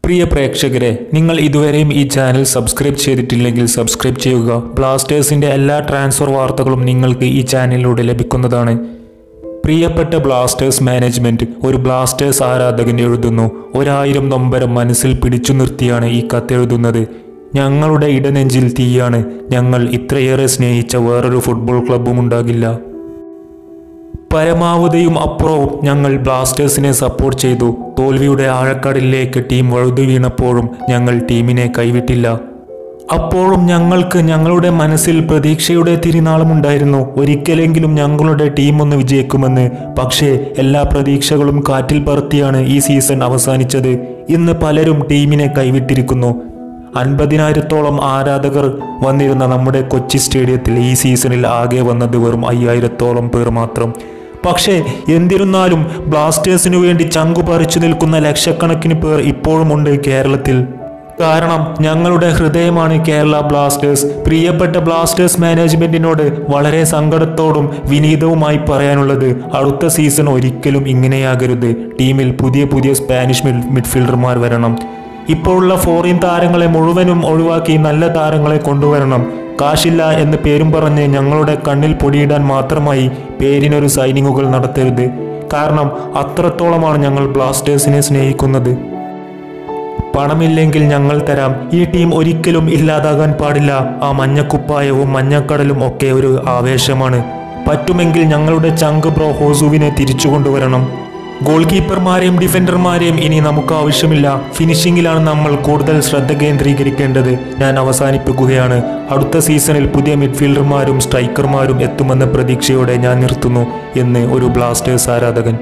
പ്രിയ പ്രേക്ഷകരെ, നിങ്ങൾ ഇതുവരെയും ഈ ചാനൽ സബ്സ്ക്രൈബ് ചെയ്തിട്ടില്ലെങ്കിൽ സബ്സ്ക്രൈബ് ചെയ്യുക. ബ്ലാസ്റ്റേഴ്സിന്റെ എല്ലാ ട്രാൻസ്ഫർ വാർത്തകളും നിങ്ങൾക്ക് ഈ ചാനലിലൂടെ ലഭിക്കുന്നതാണ്. പ്രിയപ്പെട്ട ബ്ലാസ്റ്റേഴ്സ് മാനേജ്മെന്റ് ഒരു ബ്ലാസ്റ്റേഴ്സ് ആരാധകൻ എഴുതുന്നു. 1000 നൊമ്പരം മനസ്സിൽ പിടിച്ചു നിർത്തിയാണ് ഈ കത്തെഴുതുന്നത്. ഞങ്ങളുടെ ഇടനെഞ്ചിൽ തീയാണ്. ഞങ്ങൾ ഇത്രയേറെ സ്നേഹിച്ച വേറൊരു ഫുട്ബോൾ ക്ലബ്ബും ഉണ്ടാകില്ല. പരമാവധിയും അപ്പുറവും ഞങ്ങൾ ബ്ലാസ്റ്റേഴ്സിനെ സപ്പോർട്ട് ചെയ്തു. തോൽവിയുടെ ആഴക്കടലിലേക്ക് ടീം വഴുതു വീണപ്പോഴും ഞങ്ങൾ ടീമിനെ കൈവിട്ടില്ല. അപ്പോഴും ഞങ്ങൾക്ക് ഞങ്ങളുടെ മനസ്സിൽ പ്രതീക്ഷയുടെ തിരുനാളമുണ്ടായിരുന്നു. ഒരിക്കലെങ്കിലും ഞങ്ങളുടെ ടീം ഒന്ന് വിജയിക്കുമെന്ന്. പക്ഷേ എല്ലാ പ്രതീക്ഷകളും കാറ്റിൽ പറത്തിയാണ് ഈ സീസൺ അവസാനിച്ചത്. ഇന്ന് പലരും ടീമിനെ കൈവിട്ടിരിക്കുന്നു. 50,000-ഓളം ആരാധകർ വന്നിരുന്ന നമ്മുടെ കൊച്ചി സ്റ്റേഡിയത്തിൽ ഈ സീസണിൽ ആകെ വന്നത് വെറും 5,000-ഓളം പേർ മാത്രം. പക്ഷേ എന്നിരുന്നാലും ബ്ലാസ്റ്റേഴ്സിനു വേണ്ടി ചങ്കു പറിച്ചു നിൽക്കുന്ന ലക്ഷക്കണക്കിന് പേർ ഇപ്പോഴും ഉണ്ട് കേരളത്തിൽ. കാരണം ഞങ്ങളുടെ ഹൃദയമാണ് കേരള ബ്ലാസ്റ്റേഴ്സ്. പ്രിയപ്പെട്ട ബ്ലാസ്റ്റേഴ്സ് മാനേജ്മെന്റിനോട് വളരെ സങ്കടത്തോടും വിനീതവുമായി പറയാനുള്ളത്, അടുത്ത സീസൺ ഒരിക്കലും ഇങ്ങനെയാകരുത്. ടീമിൽ പുതിയ സ്പാനിഷ് മിഡ്ഫീൽഡർമാർ വരണം. ഇപ്പോഴുള്ള ഫോറിൻ താരങ്ങളെ മുഴുവനും ഒഴിവാക്കി നല്ല താരങ്ങളെ കൊണ്ടുവരണം. കാശില്ല എന്ന് പേരും പറഞ്ഞ് ഞങ്ങളുടെ കണ്ണിൽ പൊടിയിടാൻ മാത്രമായി പേരിനൊരു സൈനിങ്ങുകൾ നടത്തരുത്. കാരണം അത്രത്തോളമാണ് ഞങ്ങൾ ബ്ലാസ്റ്റേഴ്സിനെ സ്നേഹിക്കുന്നത്. പണമില്ലെങ്കിൽ ഞങ്ങൾ തരാം. ഈ ടീം ഒരിക്കലും ഇല്ലാതാകാൻ പാടില്ല. ആ മഞ്ഞക്കുപ്പായവും മഞ്ഞക്കടലും ഒക്കെ ഒരു ആവേശമാണ്. പറ്റുമെങ്കിൽ ഞങ്ങളുടെ ചങ്ക് ബ്രോ ഹോസുവിനെ തിരിച്ചു കൊണ്ടുവരണം. ഗോൾ കീപ്പർമാരെയും ഡിഫൻഡർമാരെയും ഇനി നമുക്ക് ആവശ്യമില്ല. ഫിനിഷിങ്ങിലാണ് നമ്മൾ കൂടുതൽ ശ്രദ്ധ കേന്ദ്രീകരിക്കേണ്ടത്. ഞാൻ അവസാനിപ്പിക്കുകയാണ്. അടുത്ത സീസണിൽ പുതിയ മിഡ്ഫീൽഡർമാരും സ്ട്രൈക്കർമാരും എത്തുമെന്ന പ്രതീക്ഷയോടെ ഞാൻ നിർത്തുന്നു എന്ന് ഒരു ബ്ലാസ്റ്റേഴ്സ് ആരാധകൻ.